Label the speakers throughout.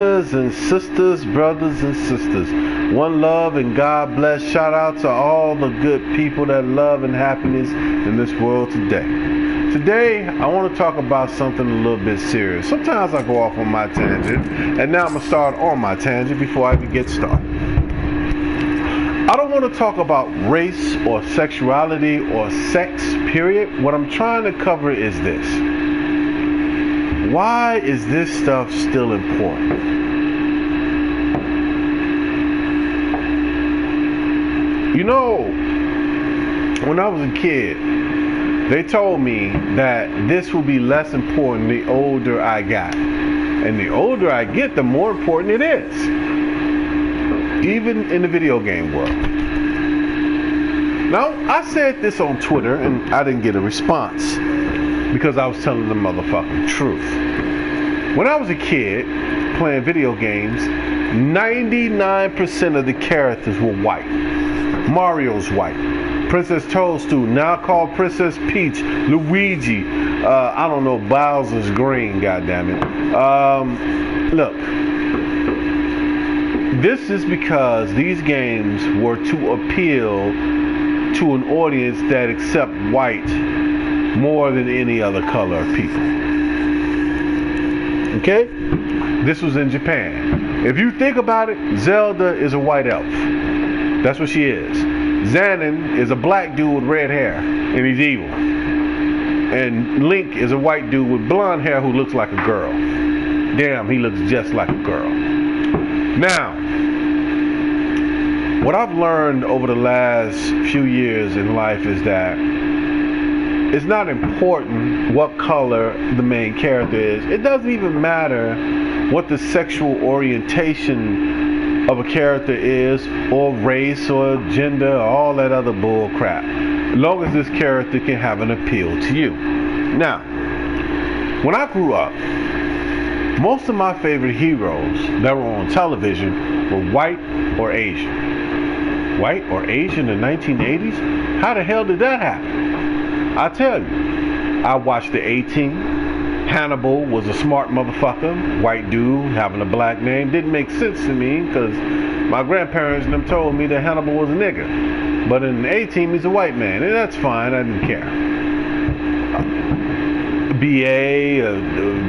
Speaker 1: And sisters, brothers and sisters, one love and God bless. Shout out to all the good people that love and happiness in this world today. Today, I want to talk about something a little bit serious. Sometimes I go off on my tangent, and now I'm going to start on my tangent before I even get started. I don't want to talk about race or sexuality or sex, period. What I'm trying to cover is this. Why is this stuff still important? You know, when I was a kid, they told me that this will be less important the older I got. And the older I get, the more important it is. Even in the video game world. Now, I said this on Twitter and I didn't get a response because I was telling the motherfucking truth. When I was a kid playing video games, 99% of the characters were white. Mario's white. Princess Toadstool, now called Princess Peach. Luigi, I don't know, Bowser's green, goddammit. Look, this is because these games were to appeal to an audience that accept white more than any other color of people. Okay? This was in Japan. If you think about it, Zelda is a white elf. That's what she is. Ganon is a black dude with red hair, and he's evil. And Link is a white dude with blonde hair who looks like a girl. Damn, he looks just like a girl. Now, what I've learned over the last few years in life is that it's not important what color the main character is. It doesn't even matter what the sexual orientation of a character is, or race, or gender, or all that other bull crap. As long as this character can have an appeal to you. Now, when I grew up, most of my favorite heroes that were on television were white or Asian. White or Asian in the 1980s? How the hell did that happen? I tell you, I watched the A-Team. Hannibal was a smart motherfucker, white dude having a black name. Didn't make sense to me because my grandparents and them told me that Hannibal was a nigga. But in the A-Team, he's a white man, and that's fine. I didn't care. B.A., a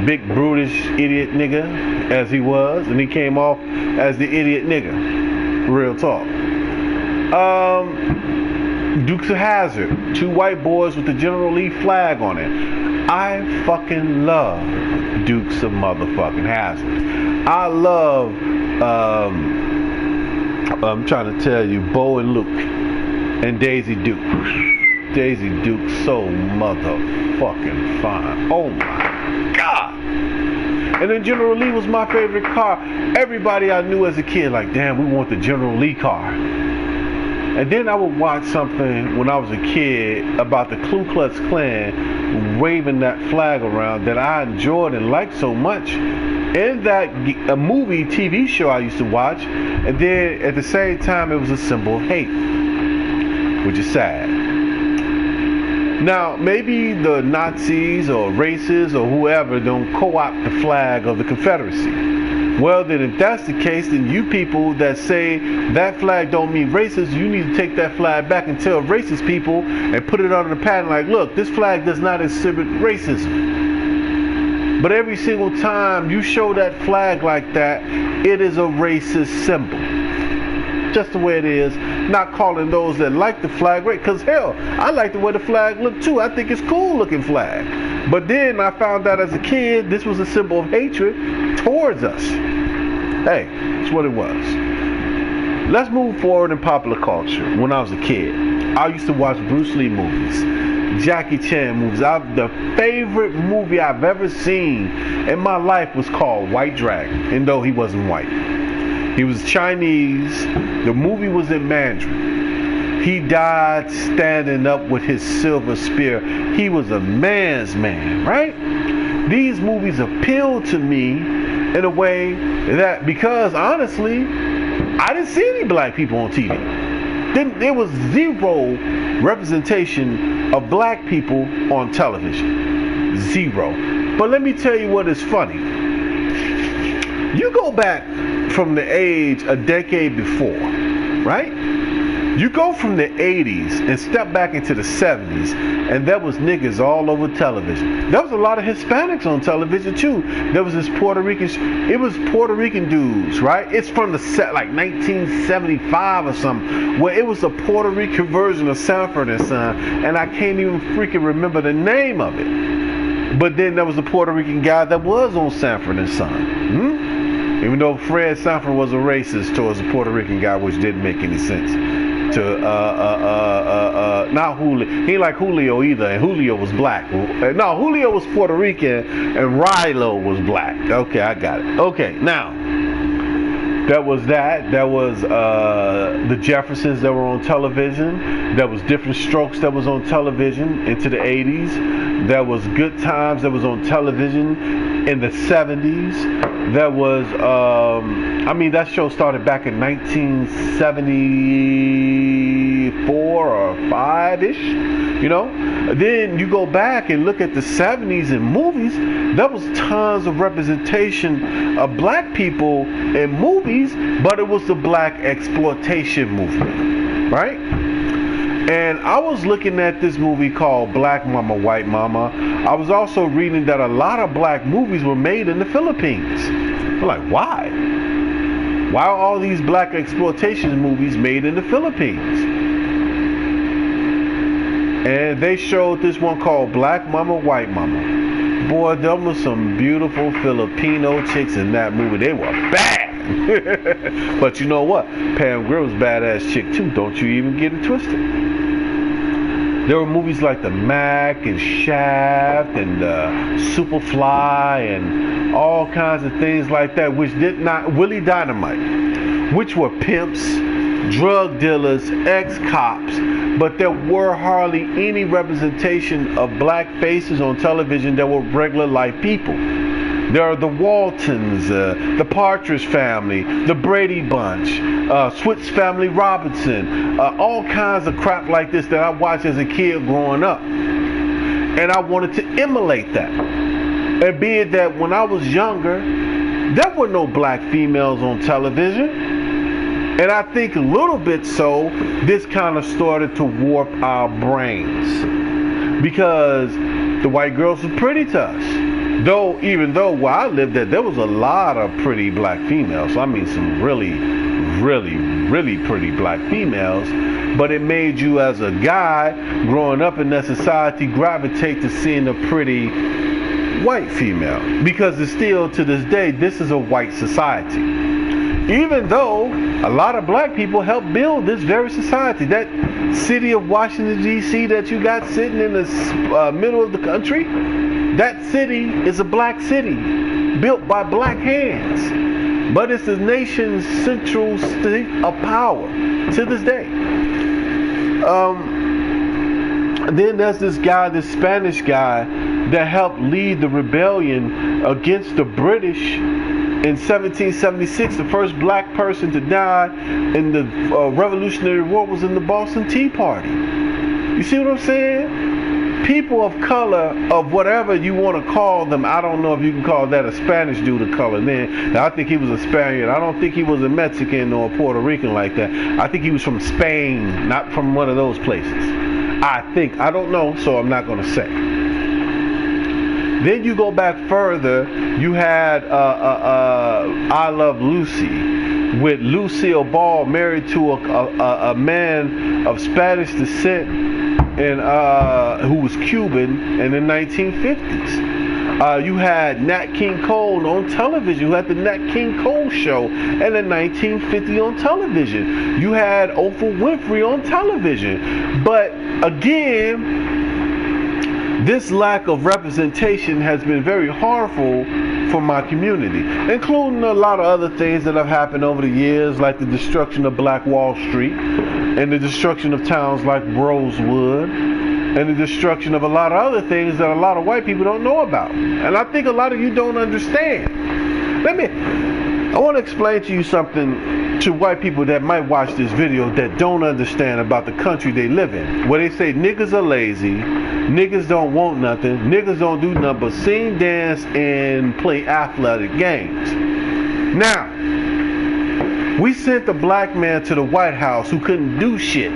Speaker 1: big brutish idiot nigga, as he was, and he came off as the idiot nigga. Real talk. Dukes of Hazzard, two white boys with the General Lee flag on it. I fucking love Dukes of motherfucking Hazzard. I love, I'm trying to tell you, Bo and Luke and Daisy Duke. Daisy Duke, so motherfucking fine. Oh my God. And then General Lee was my favorite car. Everybody I knew as a kid, like, damn, we want the General Lee car. And then I would watch something when I was a kid about the Ku Klux Klan waving that flag around that I enjoyed and liked so much. In that a movie, TV show I used to watch, and then at the same time it was a symbol of hate, which is sad. Now, maybe the Nazis or racists or whoever don't co-opt the flag of the Confederacy. Well, then if that's the case, then you people that say that flag don't mean racist, you need to take that flag back and tell racist people and put it under the patent like, look, this flag does not exhibit racism. But every single time you show that flag like that, it is a racist symbol. Just the way it is. Not calling those that like the flag right, because hell, I like the way the flag looked too. I think it's cool looking flag. But then I found out as a kid, this was a symbol of hatred towards us. Hey, that's what it was. Let's move forward in popular culture. When I was a kid, I used to watch Bruce Lee movies, Jackie Chan movies. The favorite movie I've ever seen in my life was called White Dragon, and though he wasn't white. He was Chinese. The movie was in Mandarin. He died standing up with his silver spear. He was a man's man, right? These movies appeal to me in a way that, because honestly, I didn't see any black people on TV. There was zero representation of black people on television. Zero. But let me tell you what is funny. You go back from the age a decade before, right? You go from the 80s and step back into the 70s, and there was niggas all over television. There was a lot of Hispanics on television too. There was this Puerto Rican, it was Puerto Rican dudes, right? It's from the set like 1975 or something, where it was a Puerto Rican version of Sanford and Son, and I can't even freaking remember the name of it. But then there was a Puerto Rican guy that was on Sanford and Son. Even though Fred Sanford was a racist towards a Puerto Rican guy, which didn't make any sense. Not Julio. He ain't like Julio either, and Julio was black. No, Julio was Puerto Rican, and Rilo was black. Okay, I got it. Okay, now that was that. That was the Jeffersons that were on television. That was Different Strokes that was on television into the 80s. That was Good Times that was on television in the 70s. That was, that show started back in 1974 or 5-ish, you know. Then you go back and look at the 70s in movies. There was tons of representation of black people in movies, but it was the black exploitation movement, right? And I was looking at this movie called Black Mama, White Mama. I was also reading that a lot of black movies were made in the Philippines. I'm like, why? Why are all these black exploitation movies made in the Philippines? And they showed this one called Black Mama, White Mama. Boy, there was some beautiful Filipino chicks in that movie. They were bad. But you know what? Pam Grier was a badass chick too. Don't you even get it twisted. There were movies like The Mac and Shaft and Superfly and all kinds of things like that, which did not, Willie Dynamite, which were pimps, drug dealers, ex-cops, but there were hardly any representation of black faces on television that were regular life people. There are the Waltons, the Partridge Family, the Brady Bunch, Swiss Family Robinson, all kinds of crap like this that I watched as a kid growing up. And I wanted to emulate that. And be it that when I was younger, there were no black females on television. And I think a little bit so, this kind of started to warp our brains. Because the white girls were pretty to us. Even though where I lived at, there was a lot of pretty black females. I mean, some really, really, really pretty black females. But it made you, as a guy growing up in that society, gravitate to seeing a pretty white female. Because it's still, to this day, this is a white society. Even though a lot of black people helped build this very society. That city of Washington, D.C. that you got sitting in the middle of the country, that city is a black city built by black hands. But it's the nation's central state of power to this day. Then there's this guy, this Spanish guy, that helped lead the rebellion against the British in 1776. The first black person to die in the Revolutionary War was in the Boston Tea Party. You see what I'm saying? People of color, of whatever you want to call them, I don't know if you can call that a Spanish dude of color. Then I think he was a Spaniard. I don't think he was a Mexican or a Puerto Rican like that. I think he was from Spain, not from one of those places. I don't know, so I'm not going to say. Then you go back further, you had I Love Lucy, with Lucille Ball married to a man of Spanish descent and who was Cuban in the 1950s. You had Nat King Cole on television. You had the Nat King Cole show in the 1950 on television. You had Oprah Winfrey on television. But again, this lack of representation has been very harmful for my community, including a lot of other things that have happened over the years, like the destruction of Black Wall Street and the destruction of towns like Rosewood and the destruction of a lot of other things that a lot of white people don't know about. And I think a lot of you don't understand. I want to explain to you something to white people that might watch this video that don't understand about the country they live in. Where they say niggas are lazy, niggas don't want nothing, niggas don't do nothing but sing, dance, and play athletic games. Now, we sent a black man to the White House who couldn't do shit.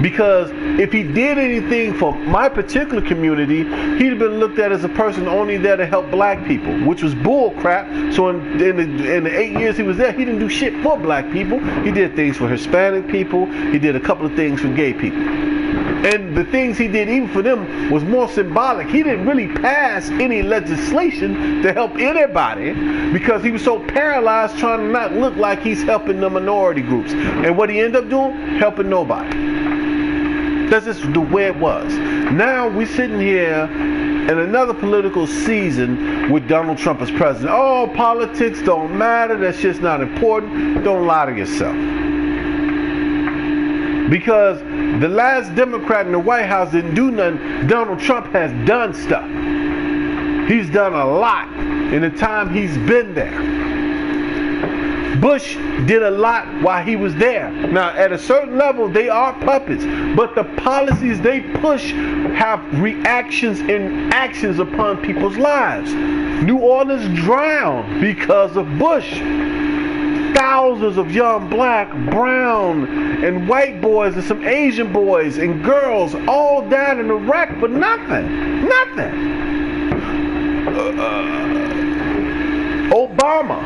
Speaker 1: Because if he did anything for my particular community, he'd have been looked at as a person only there to help black people, which was bull crap. So in the 8 years he was there, he didn't do shit for black people. He did things for Hispanic people. He did a couple of things for gay people. And the things he did even for them was more symbolic. He didn't really pass any legislation to help anybody because he was so paralyzed trying to not look like he's helping the minority groups. And what he ended up doing? Helping nobody. That's just the way it was. Now we're sitting here in another political season with Donald Trump as president. Oh, politics don't matter. That's just not important. Don't lie to yourself. Because the last Democrat in the White House didn't do nothing. Donald Trump has done stuff. He's done a lot in the time he's been there. Bush did a lot while he was there. Now, at a certain level, they are puppets, but the policies they push have reactions and actions upon people's lives. New Orleans drowned because of Bush. Thousands of young black, brown, and white boys and some Asian boys and girls all died in Iraq for nothing. Nothing. Obama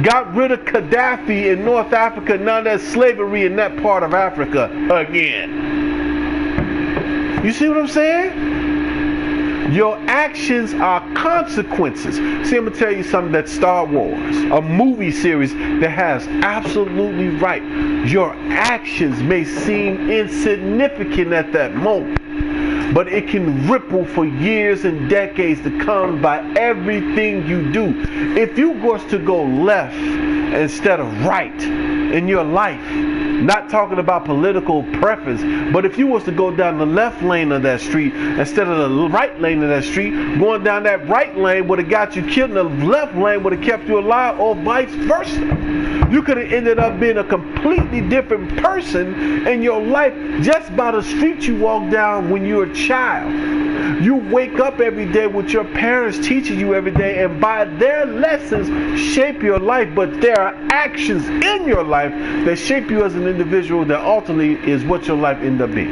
Speaker 1: got rid of Gaddafi in North Africa. Now there's slavery in that part of Africa again. You see what I'm saying? Your actions are consequences. See, I'm going to tell you something. That Star Wars, a movie series that has absolutely right. Your actions may seem insignificant at that moment, but it can ripple for years and decades to come by everything you do. If you was to go left instead of right in your life, not talking about political preference, but if you was to go down the left lane of that street instead of the right lane of that street, going down that right lane would have got you killed and the left lane would have kept you alive, or vice versa. You could have ended up being a completely different person in your life just by the street you walk down when you're a child. You wake up every day with your parents teaching you every day, and by their lessons shape your life, but there are actions in your life that shape you as an individual that ultimately is what your life ends up being.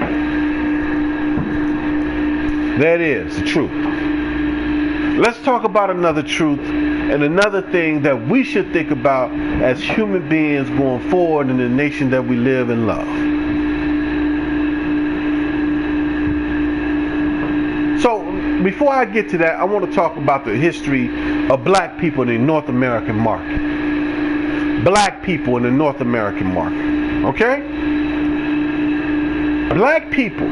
Speaker 1: That is the truth. Let's talk about another truth and another thing that we should think about as human beings going forward in the nation that we live and love. So, before I get to that, I want to talk about the history of black people in the North American market. Black people in the North American market. Okay? Black people,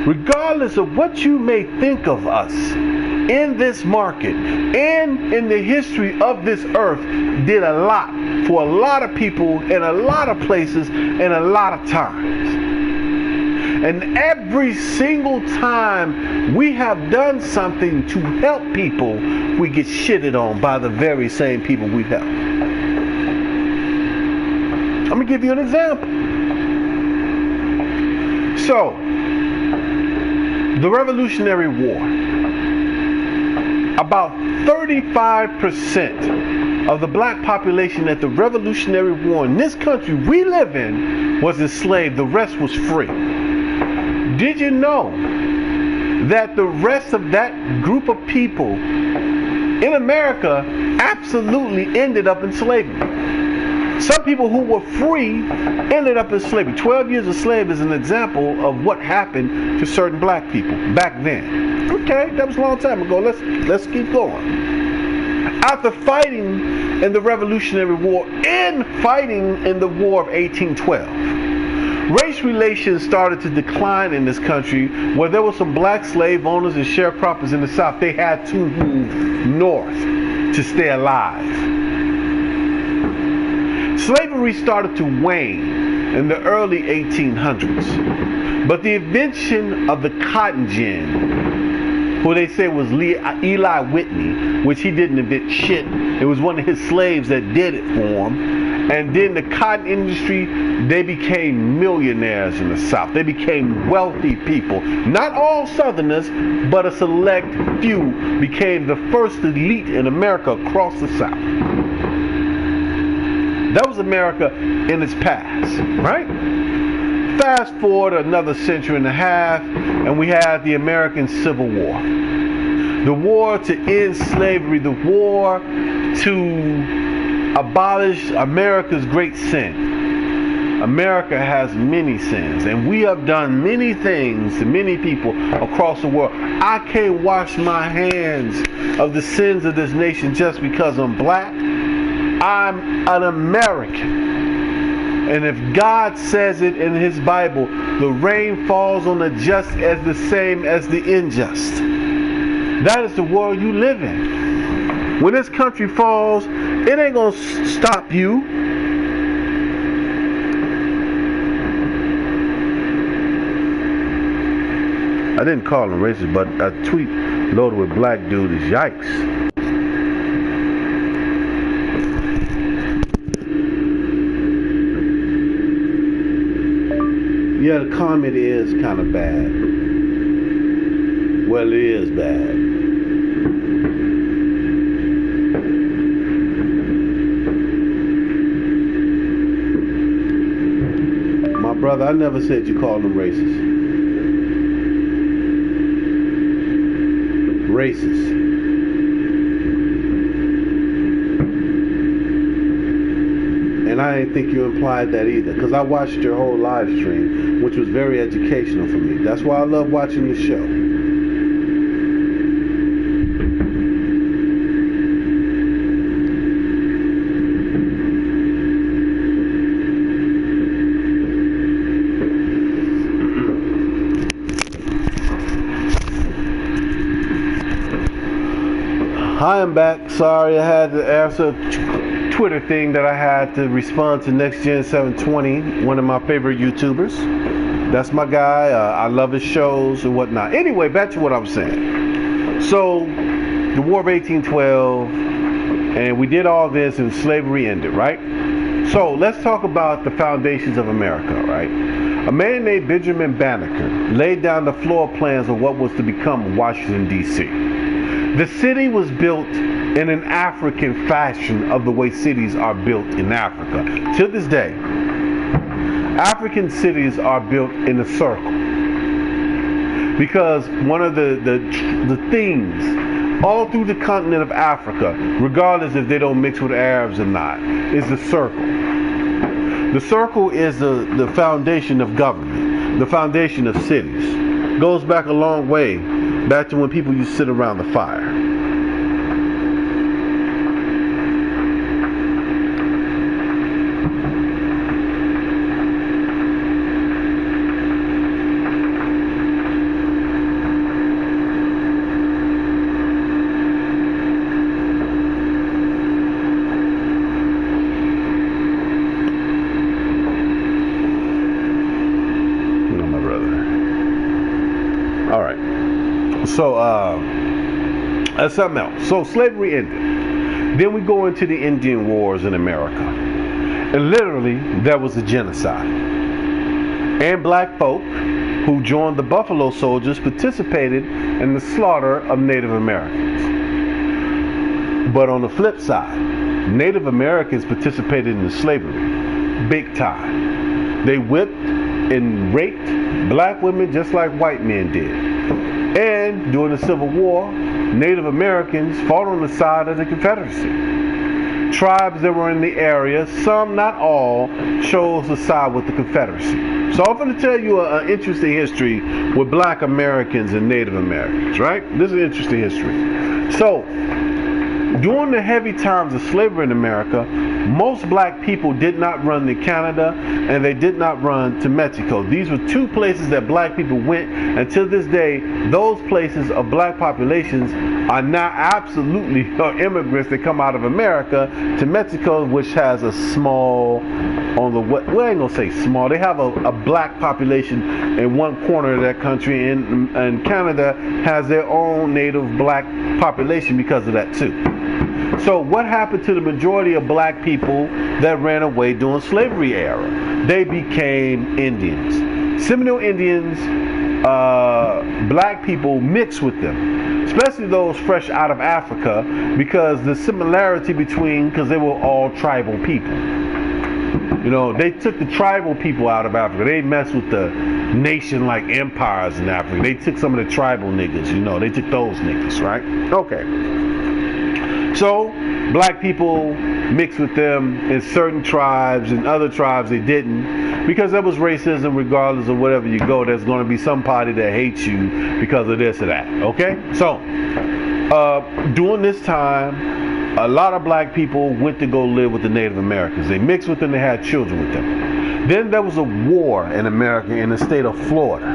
Speaker 1: regardless of what you may think of us in this market and in the history of this earth, did a lot for a lot of people in a lot of places and a lot of times. And every single time we have done something to help people, we get shitted on by the very same people we've helped. Let me give you an example. So, the Revolutionary War. About 35% of the black population at the Revolutionary War in this country we live in was enslaved. The rest was free. Did you know that the rest of that group of people in America absolutely ended up in slavery? Some people who were free ended up in slavery. 12 years of slavery is an example of what happened to certain black people back then. Okay, that was a long time ago. Let's keep going. After fighting in the Revolutionary War and fighting in the War of 1812, race relations started to decline in this country, where there were some black slave owners and sharecroppers in the South. They had to move north to stay alive. Slavery started to wane in the early 1800s, but the invention of the cotton gin who they say was Eli Whitney, which he didn't invent shit. It was one of his slaves that did it for him. And then the cotton industry, they became millionaires in the South. They became wealthy people. Not all Southerners, but a select few became the first elite in America across the South. That was America in its past, right? Fast forward another century and a half, and we have the American Civil War. The war to end slavery, the war to abolish America's great sin. America has many sins, and we have done many things to many people across the world. I can't wash my hands of the sins of this nation just because I'm black. I'm an American. And if God says it in his Bible, the rain falls on the just as the same as the unjust. That is the world you live in. When this country falls, it ain't gonna stop you. I didn't call him racist, but a tweet loaded with black dude is yikes. Yeah, the comment is kind of bad. Well, it is bad. My brother, I never said you called them racist. Racist. And I didn't think you implied that either, because I watched your whole live stream, which was very educational for me. That's why I love watching the show. I am back. Sorry, I had to answer a Twitter thing that I had to respond to NextGen720, one of my favorite YouTubers. That's my guy. I love his shows and whatnot. Anyway, back to what I was saying. So, the War of 1812, and we did all this and slavery ended, right? So, let's talk about the foundations of America, right? A man named Benjamin Banneker laid down the floor plans of what was to become Washington, D.C. The city was built in an African fashion of the way cities are built in Africa. To this day, African cities are built in a circle. Because one of the things all through the continent of Africa, regardless if they don't mix with Arabs or not, is the circle. The circle is the foundation of government, the foundation of cities. Goes back a long way, back to when people used to sit around the fire. So, that's something else. So, slavery ended. Then we go into the Indian Wars in America. And literally, there was a genocide. And black folk who joined the Buffalo Soldiers participated in the slaughter of Native Americans. But on the flip side, Native Americans participated in the slavery big time. They whipped and raped black women just like white men did. And during the Civil War, Native Americans fought on the side of the Confederacy. Tribes that were in the area, some, not all, chose to side with the Confederacy. So I'm going to tell you an interesting history with black Americans and Native Americans, right? This is an interesting history. So, during the heavy times of slavery in America, Most black people did not run to Canada, and they did not run to Mexico. These were two places that black people went, and to this day, those places of black populations are now absolutely immigrants that come out of America to Mexico, which has a small, on the well, I ain't gonna say small, they have a black population in one corner of that country, and Canada has their own native black population because of that too. So what happened to the majority of black people that ran away during slavery era? They became Indians. Seminole Indians, black people mixed with them, especially those fresh out of Africa, because the similarity between, because they were all tribal people. You know, they took the tribal people out of Africa. They messed with the nation-like empires in Africa. They took some of the tribal niggas, you know, they took those niggas, right? Okay. So, black people mixed with them in certain tribes, and other tribes they didn't, because there was racism. Regardless of whatever you go, there's going to be some party that hates you because of this or that, okay? So, during this time, a lot of black people went to go live with the Native Americans. They mixed with them, they had children with them. Then there was a war in America in the state of Florida,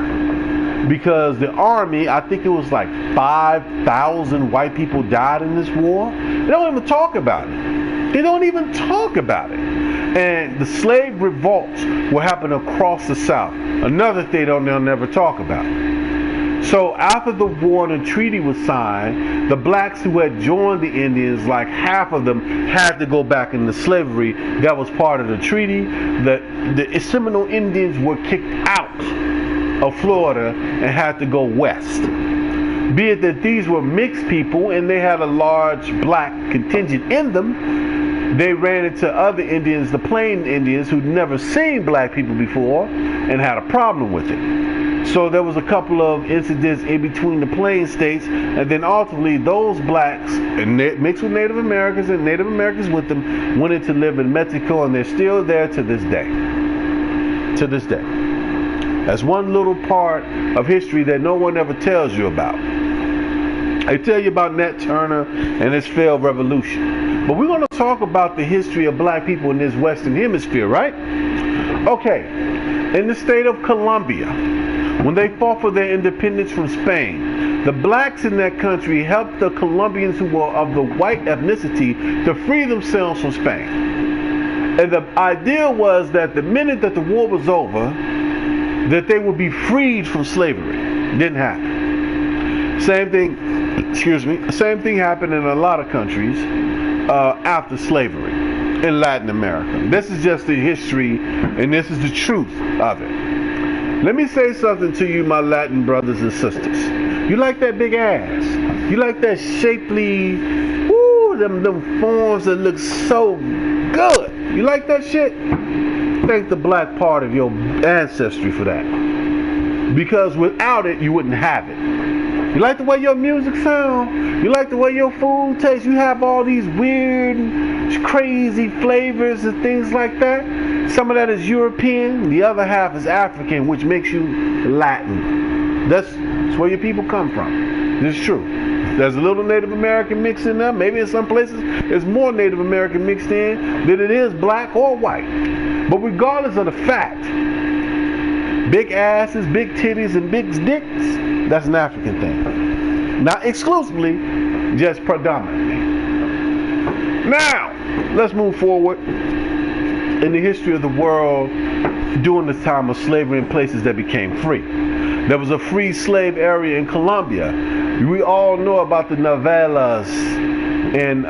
Speaker 1: because the army, I think it was like 5,000 white people died in this war. They don't even talk about it. They don't even talk about it. And the slave revolts will happen across the South. Another thing they'll never talk about. So after the war and the treaty was signed, the blacks who had joined the Indians, like half of them, had to go back into slavery. That was part of the treaty. The Seminole Indians were kicked out of Florida and had to go west. Be it that these were mixed people and they had a large black contingent in them, they ran into other Indians, the Plain Indians, who'd never seen black people before and had a problem with it. So there was a couple of incidents in between the Plain states, and then ultimately those blacks, and mixed with Native Americans and Native Americans with them, went in to live in Mexico, and they're still there to this day. To this day. That's one little part of history that no one ever tells you about. They tell you about Nat Turner and his failed revolution. But we're going to talk about the history of black people in this Western Hemisphere, right? Okay. In the state of Colombia, when they fought for their independence from Spain, the blacks in that country helped the Colombians who were of the white ethnicity to free themselves from Spain. And the idea was that the minute that the war was over, that they would be freed from slavery. Didn't happen. Same thing happened in a lot of countries after slavery in Latin America. This is just the history, and this is the truth of it. Let me say something to you, my Latin brothers and sisters. You like that big ass? You like that shapely, them forms that look so good? You like that shit? Thank the black part of your ancestry for that, because without it you wouldn't have it. You like the way your music sounds? You like the way your food tastes? You have all these weird, crazy flavors and things like that. Some of that is European, the other half is African, which makes you Latin. That's where your people come from. This is true. There's a little Native American mix in there. Maybe in some places there's more Native American mixed in than it is black or white. But regardless of the fact, big asses, big titties, and big dicks, that's an African thing. Not exclusively, just predominantly. Now, let's move forward in the history of the world during the time of slavery in places that became free. There was a free slave area in Colombia. We all know about the novellas in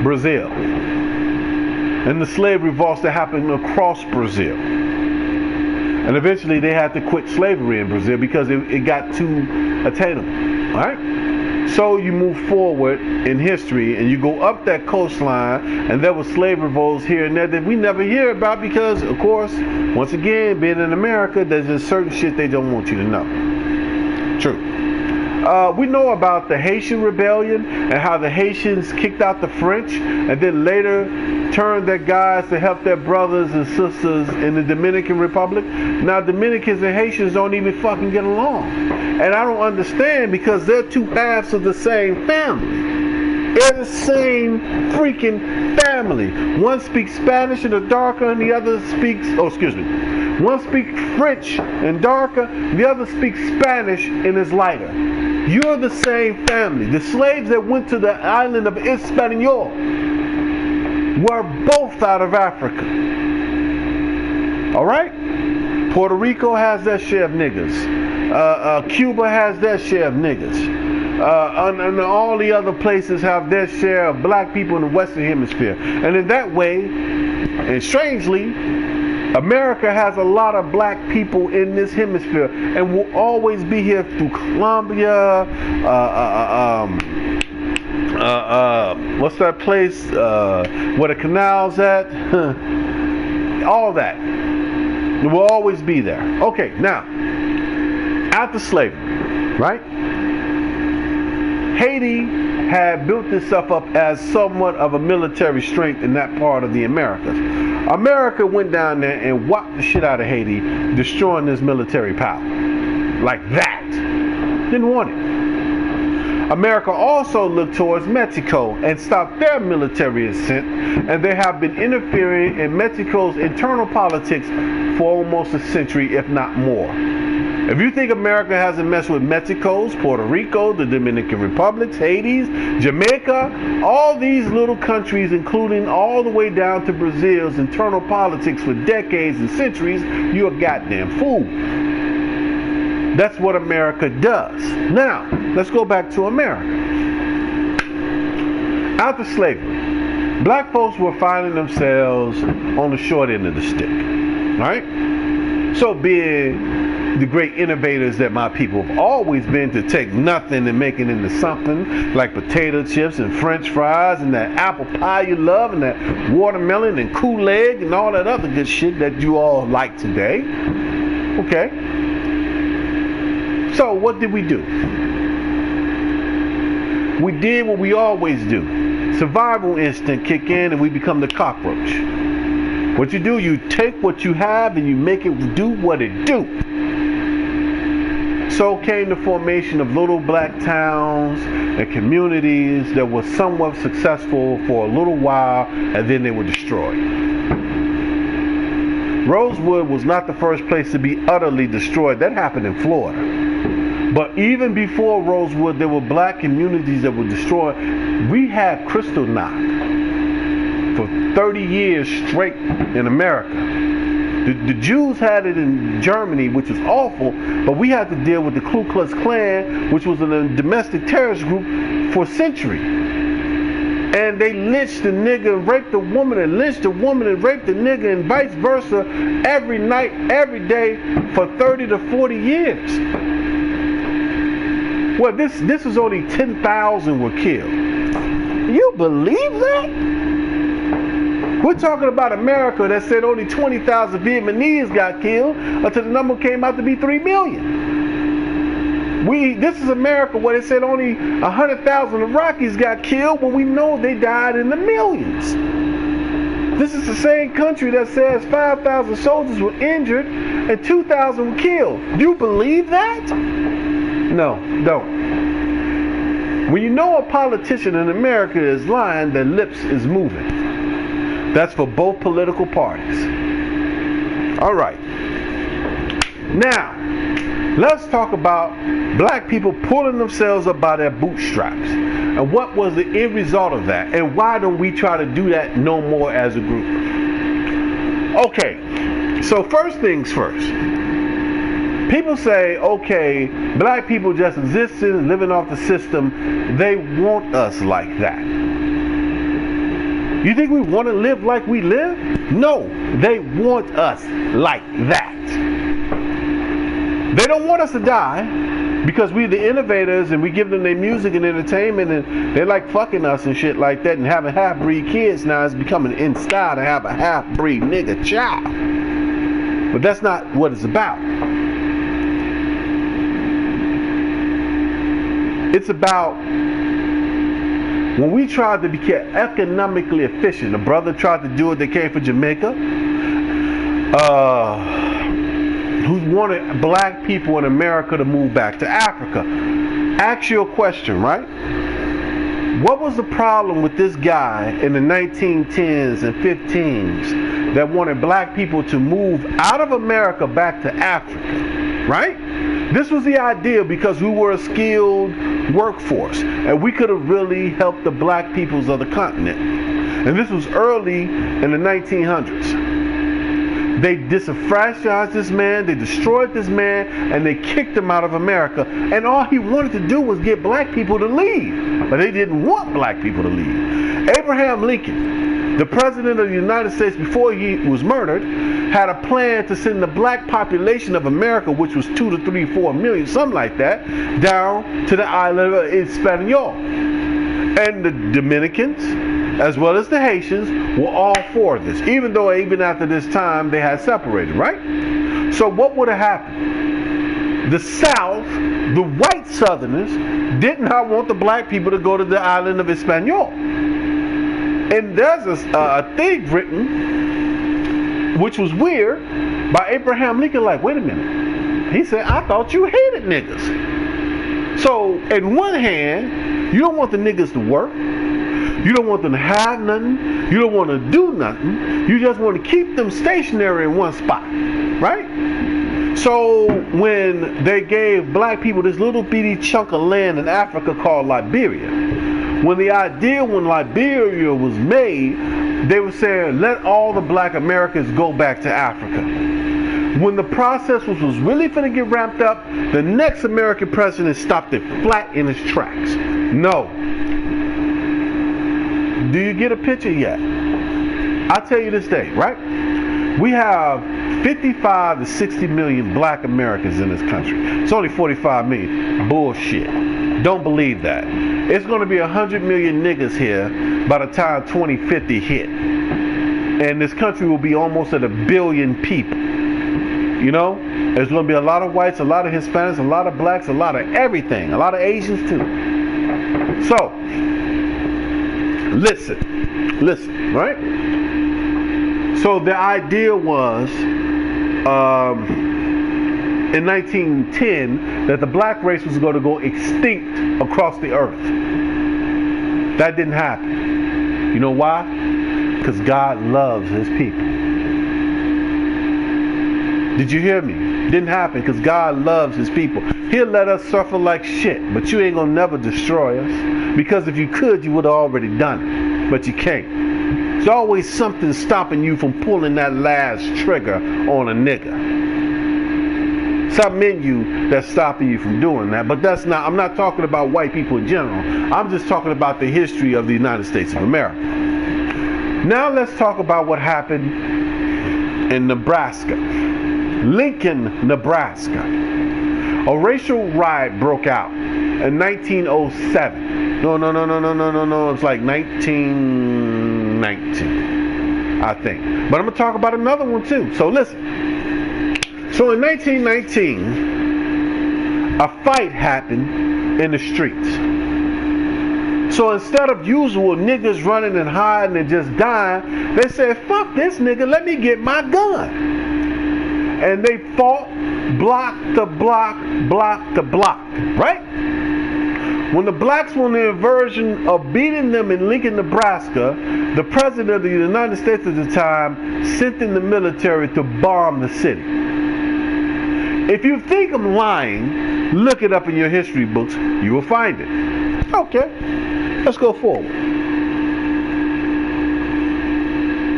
Speaker 1: Brazil, and the slave revolts that happened across Brazil. And eventually they had to quit slavery in Brazil because it got too attainable. All right? So you move forward in history and you go up that coastline, and there were slave revolts here and there that we never hear about because, of course, once again, being in America, there's just certain shit they don't want you to know. True. We know about the Haitian rebellion and how the Haitians kicked out the French and then later turned their guys to help their brothers and sisters in the Dominican Republic. Now Dominicans and Haitians don't even fucking get along. And I don't understand, because they're two halves of the same family. They're the same freaking family. One speaks Spanish and is darker, and the other speaks, one speaks French and darker, the other speaks Spanish and is lighter. You're the same family. The slaves that went to the island of Hispaniola were both out of Africa. Alright? Puerto Rico has their share of niggas. Cuba has their share of niggas. And all the other places have their share of black people in the Western Hemisphere. And in that way, and strangely, America has a lot of black people in this hemisphere and will always be here through Colombia, what's that place where the canal's at? All that. It will always be there. Okay, now, after slavery, right? Haiti had built itself up as somewhat of a military strength in that part of the Americas. America went down there and whopped the shit out of Haiti, destroying this military power. Like that. Didn't want it. America also looked towards Mexico and stopped their military ascent, and they have been interfering in Mexico's internal politics for almost a century, if not more. If you think America hasn't messed with Mexico's, Puerto Rico, the Dominican Republics, Haiti's, Jamaica, all these little countries, including all the way down to Brazil's internal politics for decades and centuries, you're a goddamn fool. That's what America does. Now, let's go back to America. After slavery, black folks were finding themselves on the short end of the stick. Right? So being the great innovators that my people have always been, to take nothing and make it into something, like potato chips and french fries and that apple pie you love and that watermelon and Kool-Aid and all that other good shit that you all like today. Okay? So what did we do? We did what we always do. Survival instinct kick in and we become the cockroach. What you do, you take what you have and you make it do what it do. So came the formation of little black towns and communities that were somewhat successful for a little while, and then they were destroyed. Rosewood was not the first place to be utterly destroyed. That happened in Florida. But even before Rosewood, there were black communities that were destroyed. We had Kristallnacht for 30 years straight in America. The Jews had it in Germany, which was awful, but we had to deal with the Ku Klux Klan, which was a domestic terrorist group for a century. And they lynched the nigger and raped the woman, and lynched the woman and raped the nigger, and vice versa, every night, every day, for 30 to 40 years. Well, this was only 10,000 were killed. You believe that? We're talking about America that said only 20,000 Vietnamese got killed until the number came out to be 3 million. This is America where they said only 100,000 Iraqis got killed when we know they died in the millions. This is the same country that says 5,000 soldiers were injured and 2,000 were killed. Do you believe that? No, don't. When you know a politician in America is lying, their lips is moving. That's for both political parties. All right. Now, let's talk about black people pulling themselves up by their bootstraps. And what was the end result of that? And why don't we try to do that no more as a group? Okay, so first things first. People say, okay, black people just existing, living off the system. They want us like that. You think we want to live like we live? No, they want us like that. They don't want us to die because we're the innovators and we give them their music and entertainment, and they like fucking us and shit like that, and having half-breed kids now is becoming in style to have a half-breed nigga child. But that's not what it's about. It's about when we tried to be economically efficient. A brother tried to do it that came from Jamaica, who wanted black people in America to move back to Africa. Ask you a question, right? What was the problem with this guy in the 1910s and 15s that wanted black people to move out of America back to Africa, right? This was the idea because we were a skilled workforce and we could have really helped the black peoples of the continent. And this was early in the 1900s. They disenfranchised this man, they destroyed this man, and they kicked him out of America. And all he wanted to do was get black people to leave. But they didn't want black people to leave. Abraham Lincoln, the president of the United States before he was murdered, had a plan to send the black population of America, which was 2 to 3, 4 million, something like that, down to the island of Hispaniola. And the Dominicans, as well as the Haitians, were all for this, even though even after this time they had separated, right? So what would have happened? The South, the white Southerners, did not want the black people to go to the island of Hispaniola. And there's a thing written, which was weird, by Abraham Lincoln, like, wait a minute. He said, I thought you hated niggas. So, in one hand, you don't want the niggas to work. You don't want them to have nothing. You don't want to do nothing. You just want to keep them stationary in one spot, right? So when they gave black people this little bitty chunk of land in Africa called Liberia, when Liberia was made, they were saying, let all the black Americans go back to Africa. When the process was really finna get ramped up, the next American president stopped it flat in its tracks. No. Do you get a picture yet? I'll tell you this day, right? We have 55 to 60 million black Americans in this country. It's only 45 million. Bullshit. Don't believe that. It's going to be 100 million niggas here by the time 2050 hit. And this country will be almost at 1 billion people. You know? There's going to be a lot of whites, a lot of Hispanics, a lot of blacks, a lot of everything. A lot of Asians too. So, listen, right? So the idea was, in 1910, that the black race was going to go extinct across the earth. That didn't happen. You know why? Because God loves his people. Did you hear me? Didn't happen because God loves his people. He'll let us suffer like shit, but you ain't gonna never destroy us. Because if you could, you would have already done it. But you can't. There's always something stopping you from pulling that last trigger on a nigga. Something in you that's stopping you from doing that. But that's not, I'm not talking about white people in general. I'm just talking about the history of the United States of America. Now let's talk about what happened in Nebraska. Lincoln, Nebraska. A racial riot broke out in 1907. No. It's like 1919, I think. But I'm going to talk about another one too. So listen. So in 1919, a fight happened in the streets. So instead of usual niggas running and hiding and just dying, they said, fuck this nigga, let me get my gun. And they fought block to block, right? When the blacks were on the version of beating them in Lincoln, Nebraska, the president of the United States at the time sent in the military to bomb the city. If you think I'm lying, look it up in your history books. You will find it. Okay, let's go forward.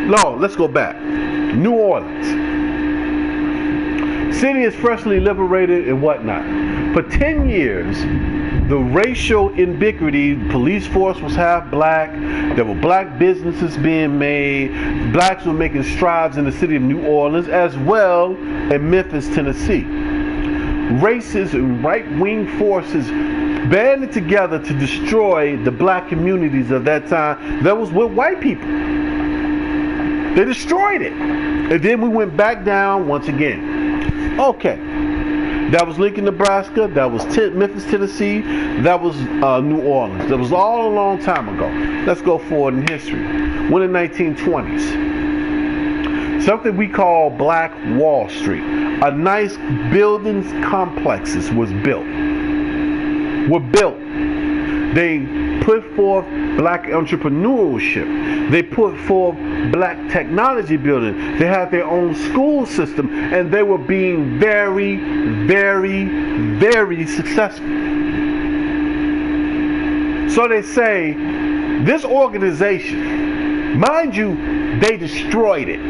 Speaker 1: No, let's go back. New Orleans. City is freshly liberated and whatnot. For 10 years, the racial ambiguity, police force was half black, there were black businesses being made, blacks were making strides in the city of New Orleans as well in Memphis, Tennessee. Racist and right-wing forces banded together to destroy the black communities of that time. That was with white people. They destroyed it. And then we went back down once again. Okay, that was Lincoln, Nebraska. That was Memphis, Tennessee. That was New Orleans. That was all a long time ago. Let's go forward in history. When in the 1920s, something we call Black Wall Street. A nice buildings complexes was built. They put forth black entrepreneurship. They put forth black technology building. They had their own school system, and they were being very, very, very successful. So they say, this organization, mind you, they destroyed it,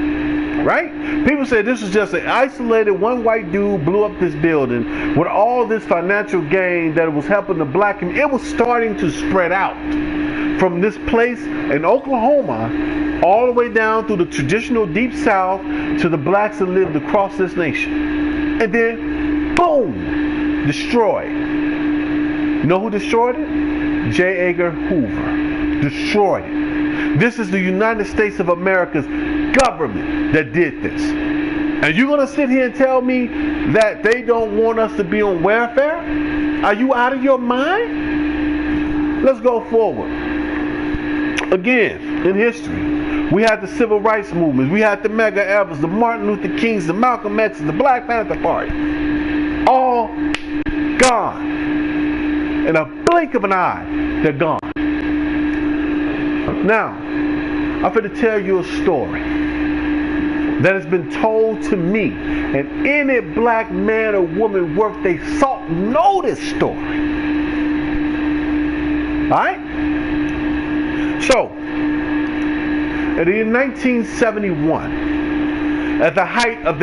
Speaker 1: right? People say this was just an isolated, one white dude blew up this building with all this financial gain that was helping the black community. It was starting to spread out from this place in Oklahoma all the way down through the traditional Deep South to the blacks that lived across this nation. And then, boom, destroyed. You know who destroyed it? J. Edgar Hoover. Destroyed it. This is the United States of America's government that did this. And you're going to sit here and tell me that they don't want us to be on welfare? Are you out of your mind? Let's go forward. Again, in history, we had the civil rights movements, we had the Medgar Evers, the Martin Luther Kings, the Malcolm X's, the Black Panther Party. All gone. In a blink of an eye, they're gone. Now, I'm going to tell you a story that has been told to me, and any black man or woman worth their salt know this story. Alright? So, in 1971, at the height of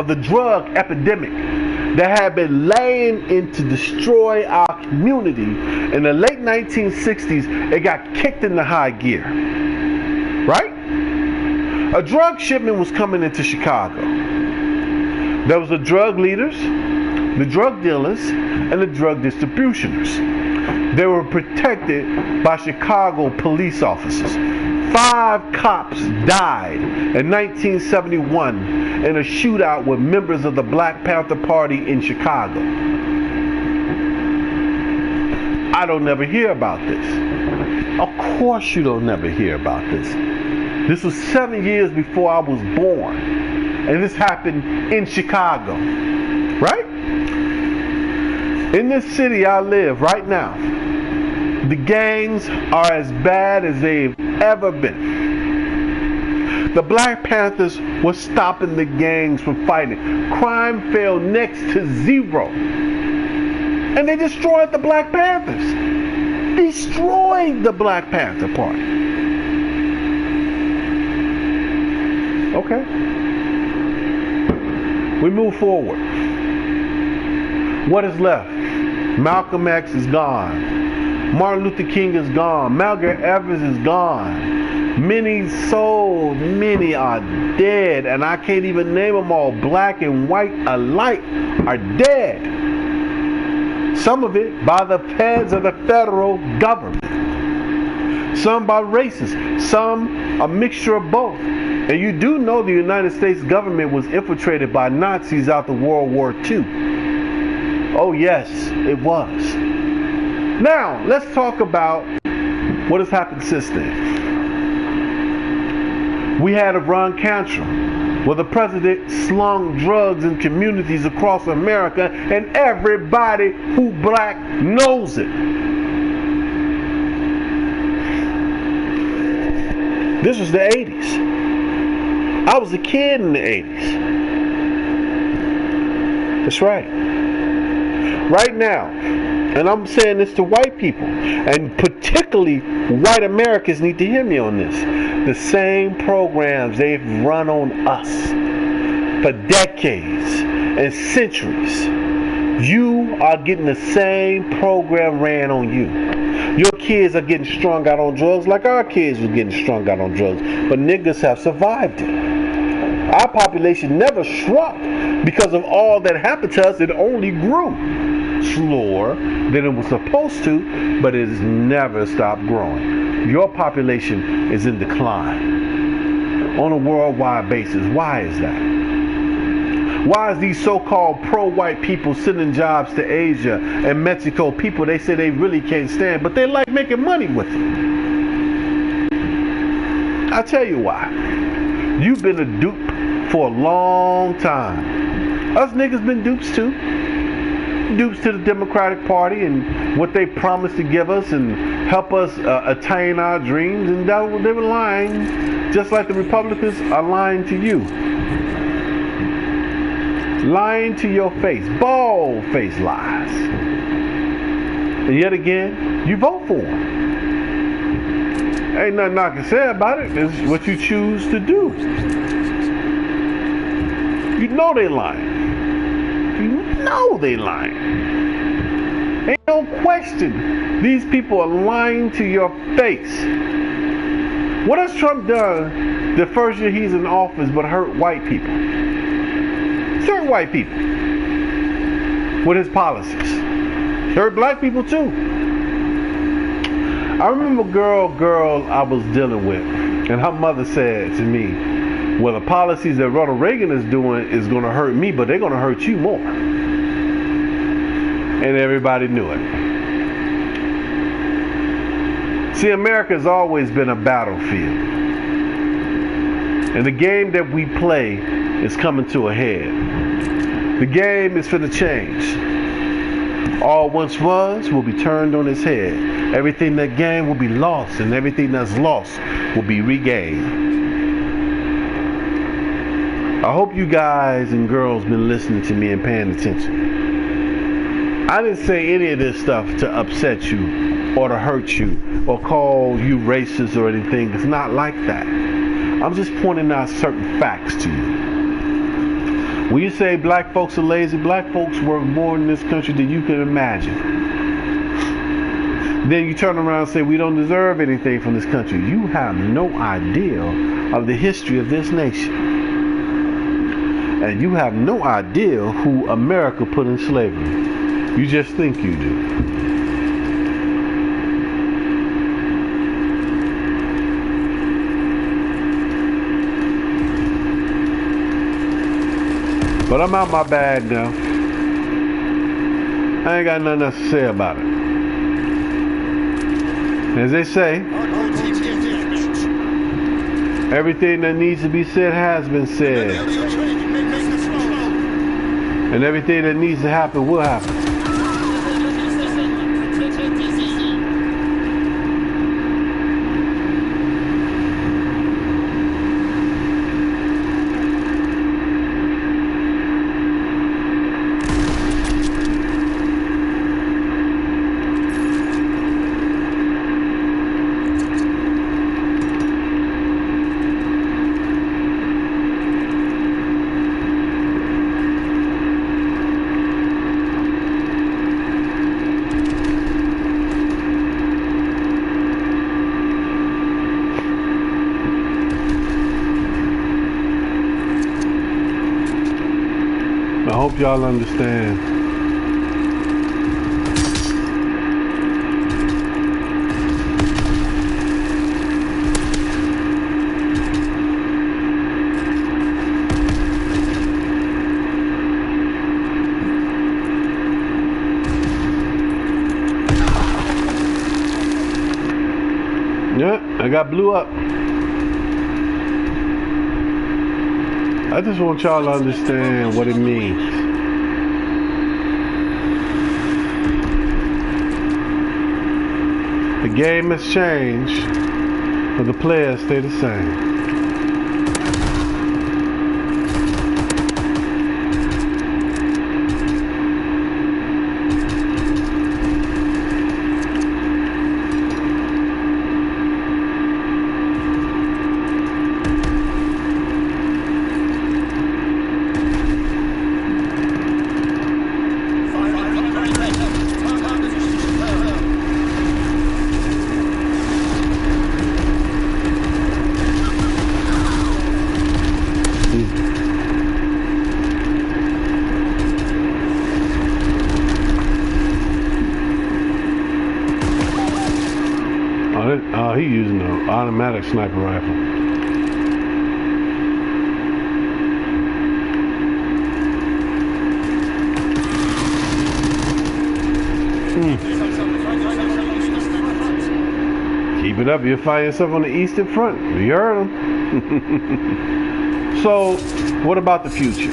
Speaker 1: the drug epidemic that had been laying in to destroy our community, in the late 1960s, it got kicked into high gear. Right? A drug shipment was coming into Chicago. There was the drug leaders, the drug dealers, and the drug distributioners. They were protected by Chicago police officers. 5 cops died in 1971 in a shootout with members of the Black Panther Party in Chicago. I don't never hear about this. Of course you don't never hear about this. This was 7 years before I was born. And this happened in Chicago. Right? In this city I live right now, the gangs are as bad as they've ever been. The Black Panthers were stopping the gangs from fighting. Crime fell next to zero. And they destroyed the Black Panthers. Destroyed the Black Panther Party. Okay. We move forward. What is left? Malcolm X is gone. Martin Luther King is gone. Medgar Evers is gone. So many are dead, and I can't even name them all. Black and white alike are dead. Some of it by the heads of the federal government. Some by racists. Some a mixture of both. And you do know the United States government was infiltrated by Nazis after World War II. Oh yes, it was. Now, let's talk about what has happened since then. We had Iran Contra, where the president slung drugs in communities across America, and everybody who black knows it. This was the 80s. I was a kid in the 80s. That's right. Right now, and I'm saying this to white people, and particularly white Americans need to hear me on this. The same programs they've run on us for decades and centuries. You are getting the same program ran on you. Your kids are getting strung out on drugs like our kids were getting strung out on drugs. But niggas have survived it. Our population never shrunk because of all that happened to us. It only grew slower than it was supposed to, but it has never stopped growing. Your population is in decline on a worldwide basis. Why is that? Why is these so-called pro-white people sending jobs to Asia and Mexico, people they say they really can't stand, but they like making money with it? I'll tell you why. You've been a dupe for a long time. Us niggas been dupes too. dupes to the Democratic Party and what they promised to give us and help us attain our dreams, and they were lying, just like the Republicans are lying to you. Lying to your face, bald-faced lies. And yet again, you vote for them. Ain't nothing I can say about it. It's what you choose to do. You know they lying. You know they lying. Ain't no question. These people are lying to your face. What has Trump done the first year he's in office but hurt white people? He's hurt white people with his policies. He hurt black people too. I remember a girl I was dealing with, and her mother said to me, well, the policies that Ronald Reagan is doing is going to hurt me, but they're going to hurt you more. And everybody knew it. See, America has always been a battlefield. And the game that we play is coming to a head. The game is finna change. All once was will be turned on its head. Everything that gained will be lost, and everything that's lost will be regained. I hope you guys and girls been listening to me and paying attention. I didn't say any of this stuff to upset you or to hurt you or call you racist or anything. It's not like that. I'm just pointing out certain facts to you. When you say black folks are lazy, black folks work more in this country than you can imagine. Then you turn around and say we don't deserve anything from this country. You have no idea of the history of this nation. And you have no idea who America put in slavery. You just think you do. But I'm out my bag now. I ain't got nothing else to say about it. As they say, everything that needs to be said has been said. And everything that needs to happen will happen. I hope y'all understand. Yeah, I got blew up. I just want y'all to understand what it means. The game has changed, but the players stay the same. He's using an automatic sniper rifle. Keep it up, you'll find yourself on the Eastern Front. You heard him. So, what about the future?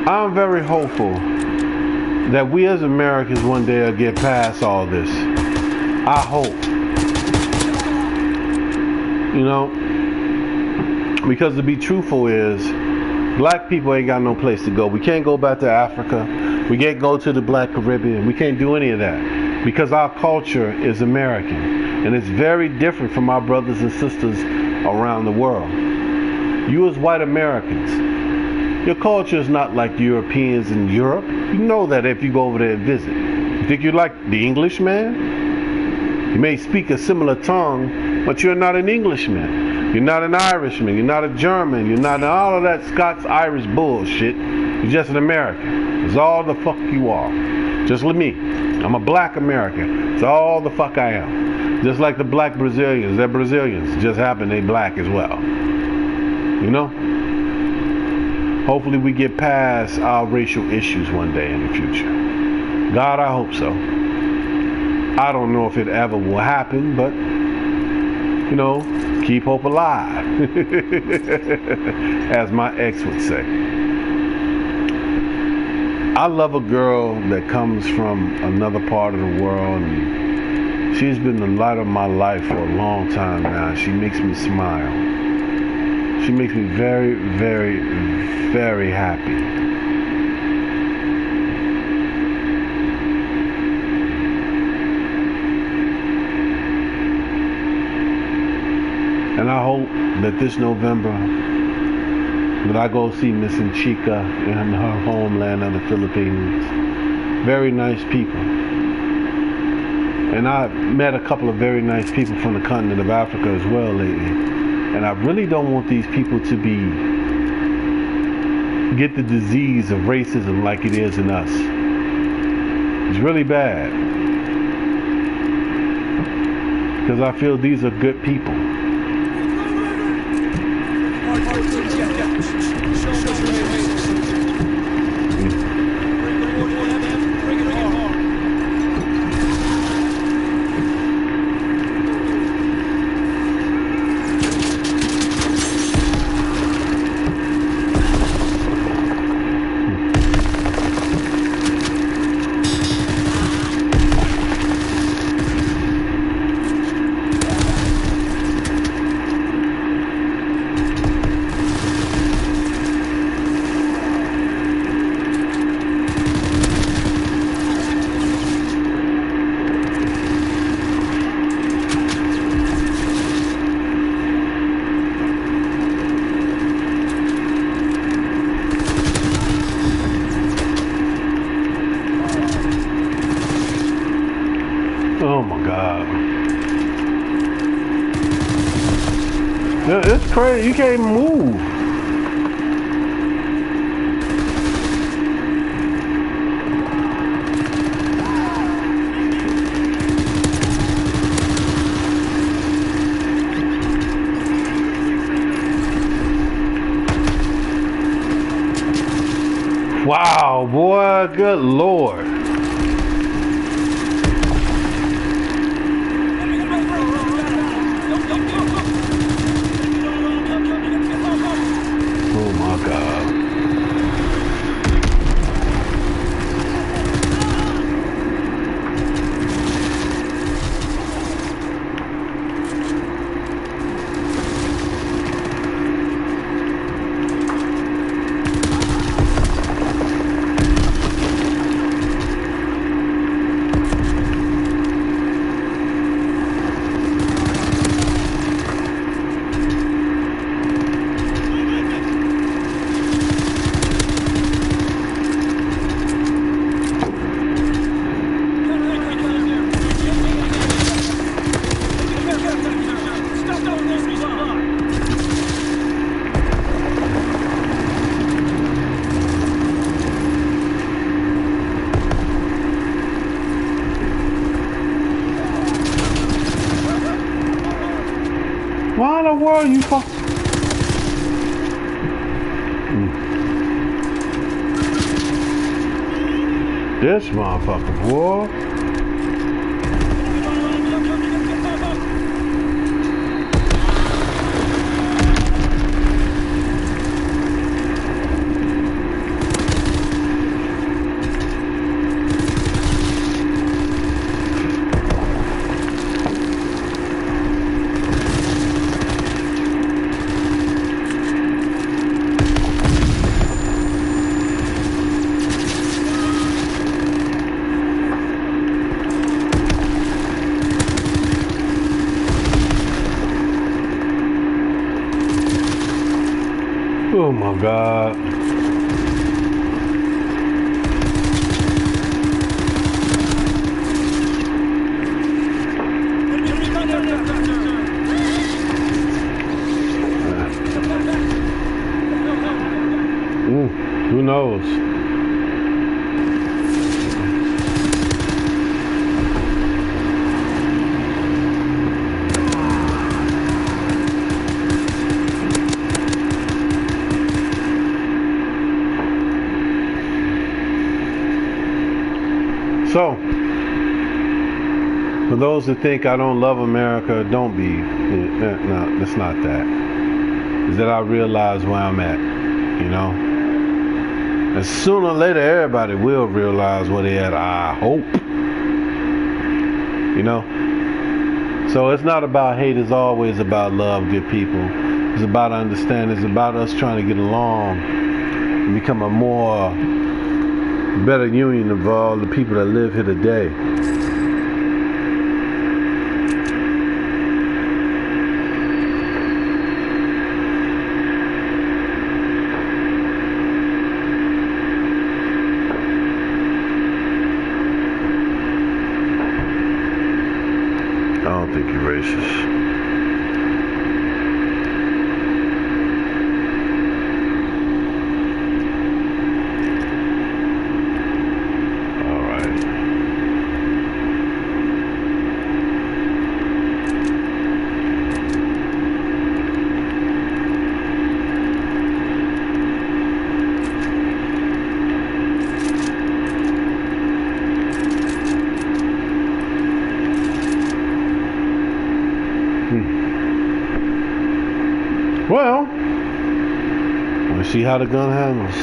Speaker 1: I'm very hopeful that we as Americans one day will get past all this. I hope. You know, because to be truthful is, black people ain't got no place to go. We can't go back to Africa. We can't go to the Black Caribbean. We can't do any of that because our culture is American, and it's very different from our brothers and sisters around the world. You as white Americans, your culture is not like Europeans in Europe. You know that if you go over there and visit. You think you like the Englishman? You may speak a similar tongue, but you're not an Englishman. You're not an Irishman. You're not a German. You're not all of that Scots-Irish bullshit. You're just an American. That's all the fuck you are. Just like me. I'm a black American. That's all the fuck I am. Just like the black Brazilians. They're Brazilians. Just happen they black as well. You know? Hopefully we get past our racial issues one day in the future. God, I hope so. I don't know if it ever will happen, but, you know, keep hope alive, as my ex would say. I love a girl that comes from another part of the world, and she's been the light of my life for a long time now. She makes me smile. She makes me very, very, very happy. And I hope that this November that I go see Miss Chica in her homeland of the Philippines. Very nice people. And I've met a couple of very nice people from the continent of Africa as well lately. And I really don't want these people to get the disease of racism like it is in us. It's really bad. Because I feel these are good people. Oh my God. It's crazy. You can't even move. Wow, boy, good Lord. Oh my God. Why in the world you fuck? This motherfucker, boy. Oh my God. Who knows? So, for those that think I don't love America, don't be. No, it's not that. It's that I realize where I'm at, you know? And sooner or later, everybody will realize where they're at, I hope. You know? So it's not about hate, it's always about love, good people. It's about understanding, it's about us trying to get along and become a more better union of all the people that live here today. I don't think you're racist. Well, we'll see how the gun handles.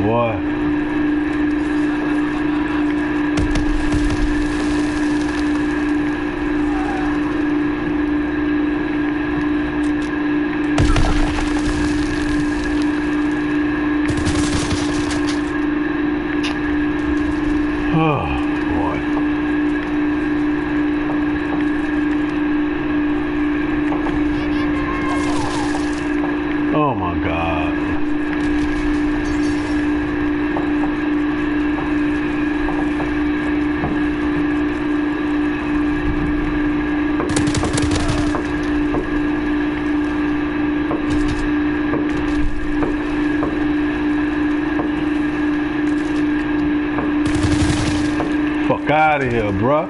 Speaker 1: What? Oh, boy. Oh, my God. Fuck out of here, bruh.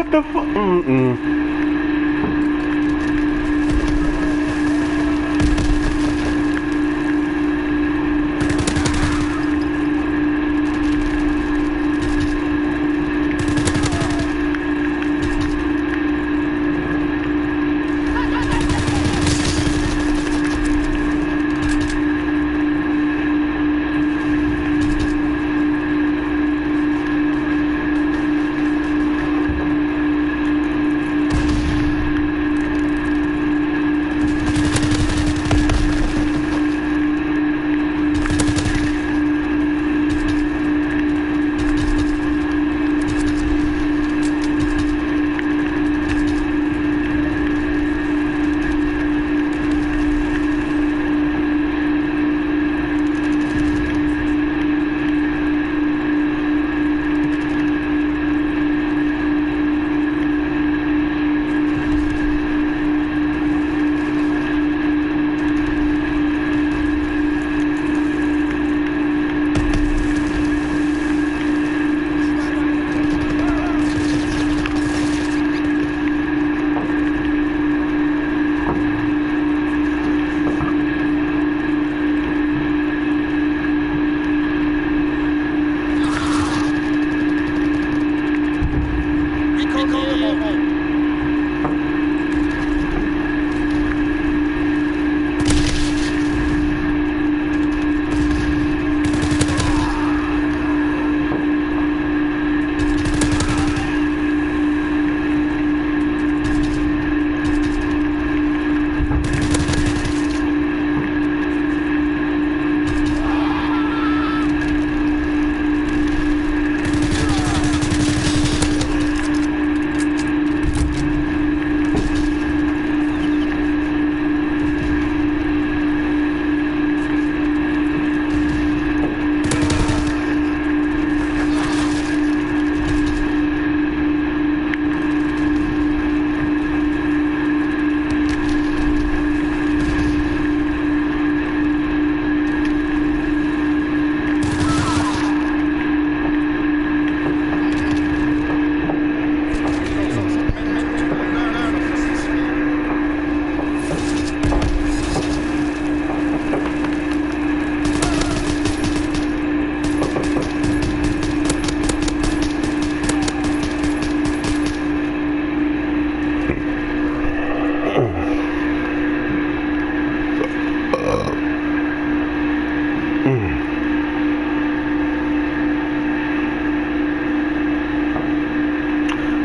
Speaker 1: What the fuck?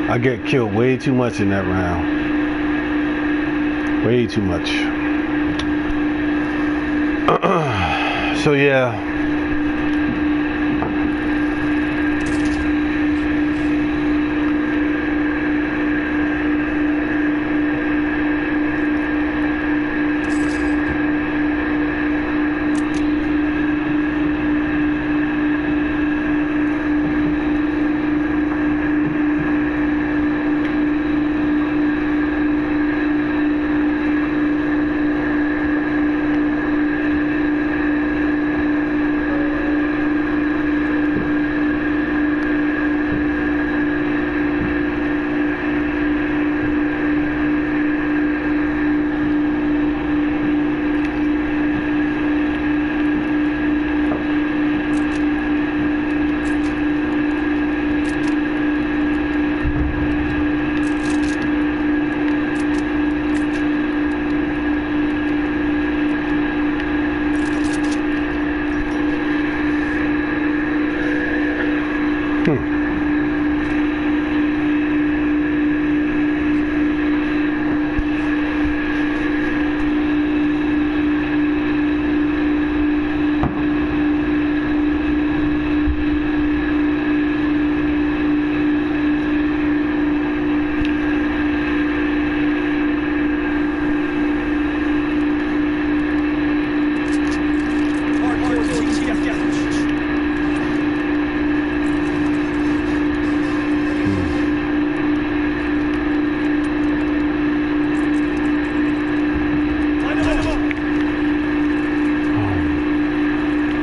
Speaker 1: I get killed way too much in that round. Way too much. So yeah.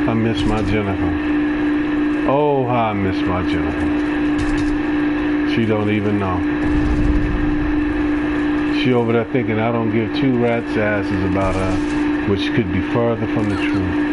Speaker 1: I miss my Jennifer. Oh, how I miss my Jennifer. She don't even know. She over there thinking I don't give two rats' asses about her, which could be further from the truth.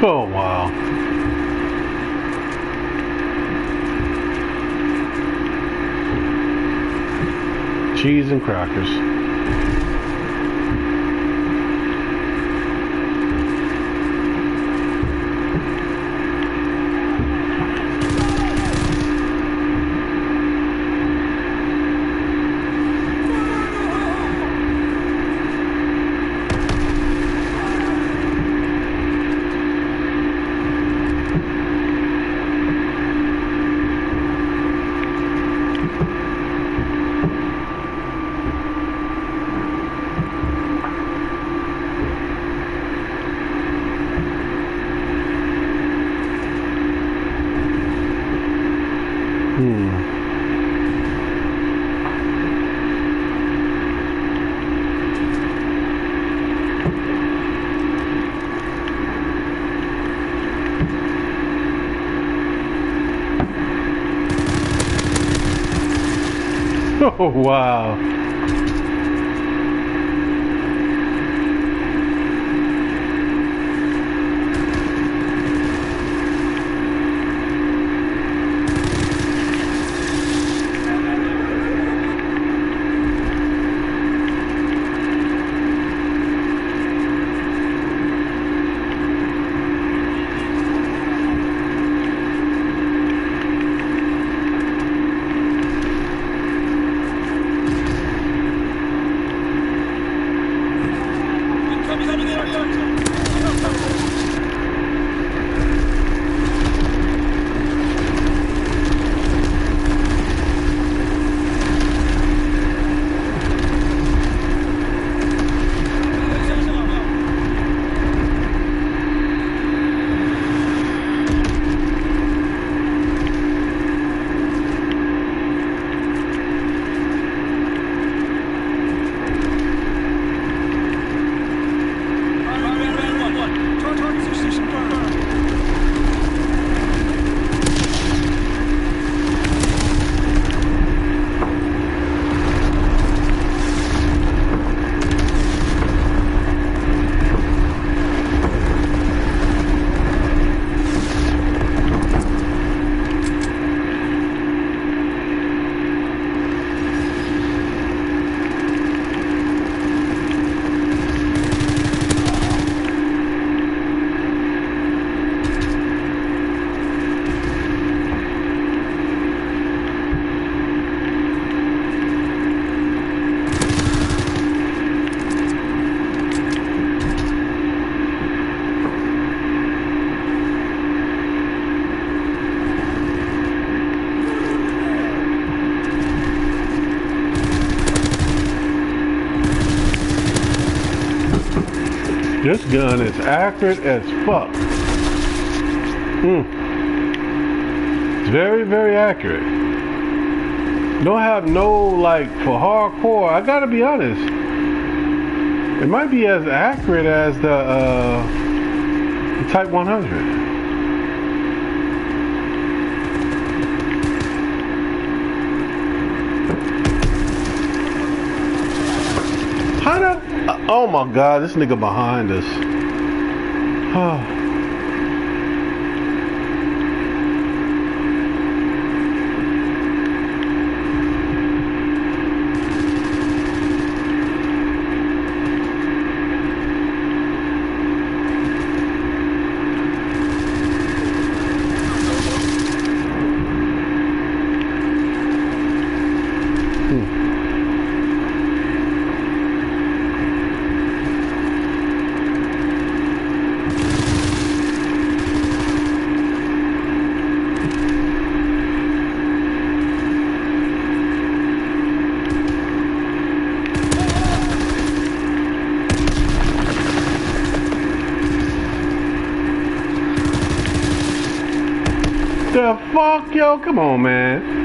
Speaker 1: Oh, wow. Cheese and crackers. Oh, wow. This gun is accurate as fuck. It's very, very accurate. Don't have no, like, for hardcore, I gotta be honest. It might be as accurate as the Type 100. How the... Oh my God, this nigga behind us. The fuck, yo? Come on, man.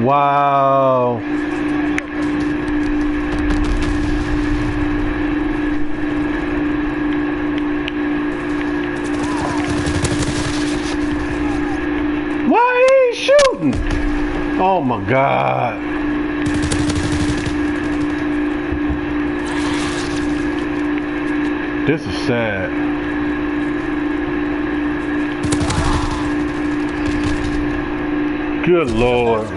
Speaker 1: Wow. Shooting. Oh my God. This is sad. Good Lord.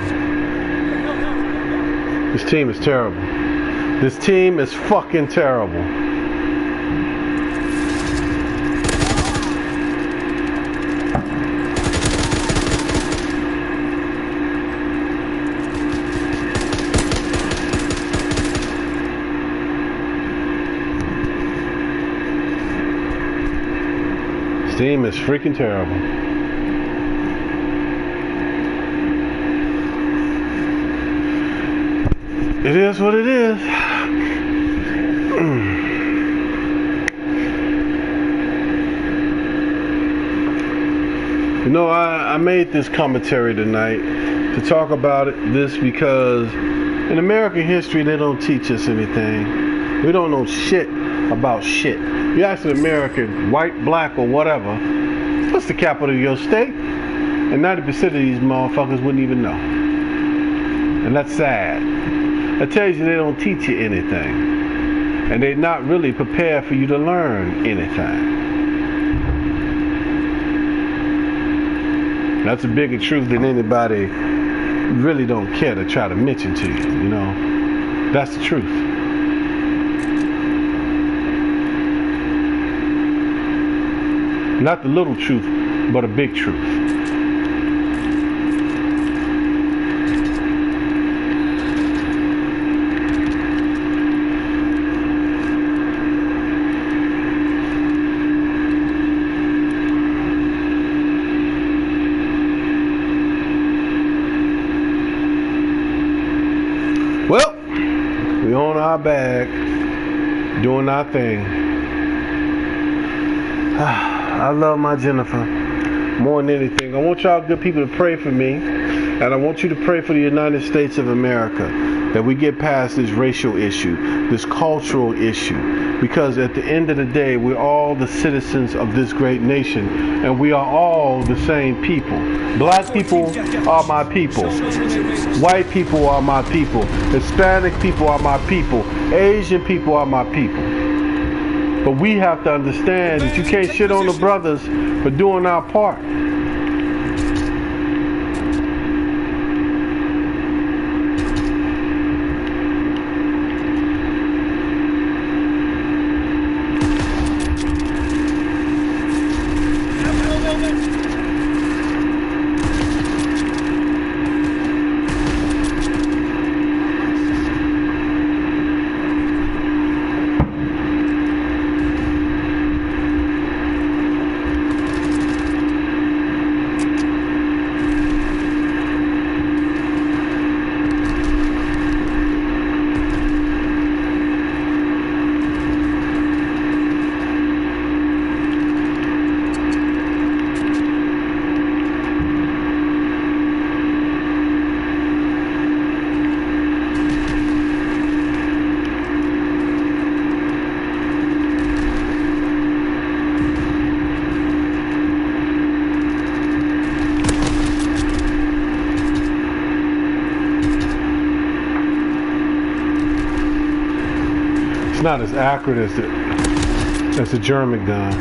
Speaker 1: This team is terrible. This team is fucking terrible. This team is freaking terrible. It is what it is. You know, I made this commentary tonight to talk about this because in American history they don't teach us anything. We don't know shit about shit. You ask an American, white, black, or whatever, what's the capital of your state? And 90% of these motherfuckers wouldn't even know. And that's sad. That tells you they don't teach you anything. And they're not really prepared for you to learn anything. That's a bigger truth than anybody really don't care to try to mention to you, you know. That's the truth. Not the little truth, but a big truth. Well, we on our bag, doing our thing. I love my Jennifer more than anything. I want y'all good people to pray for me, and I want you to pray for the United States of America, that we get past this racial issue, this cultural issue, because at the end of the day, we're all the citizens of this great nation, and we are all the same people. Black people are my people. White people are my people. Hispanic people are my people. Asian people are my people. But we have to understand that you can't shit on the brothers for doing our part. It's not as accurate as the German gun.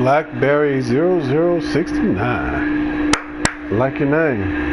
Speaker 1: Blackberry 0069. Like your name.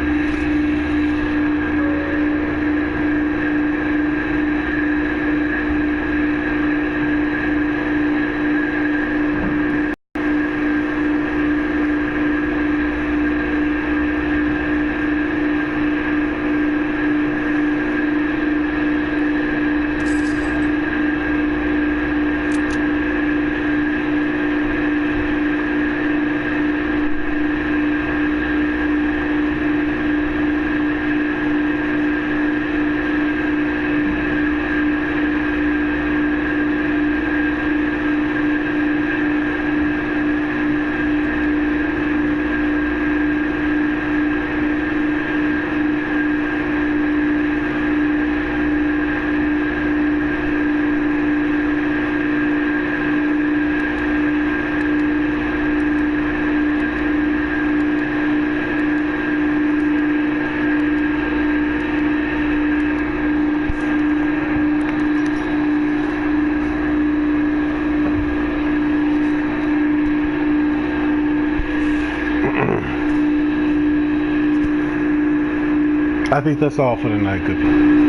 Speaker 1: I think that's all for tonight, good people.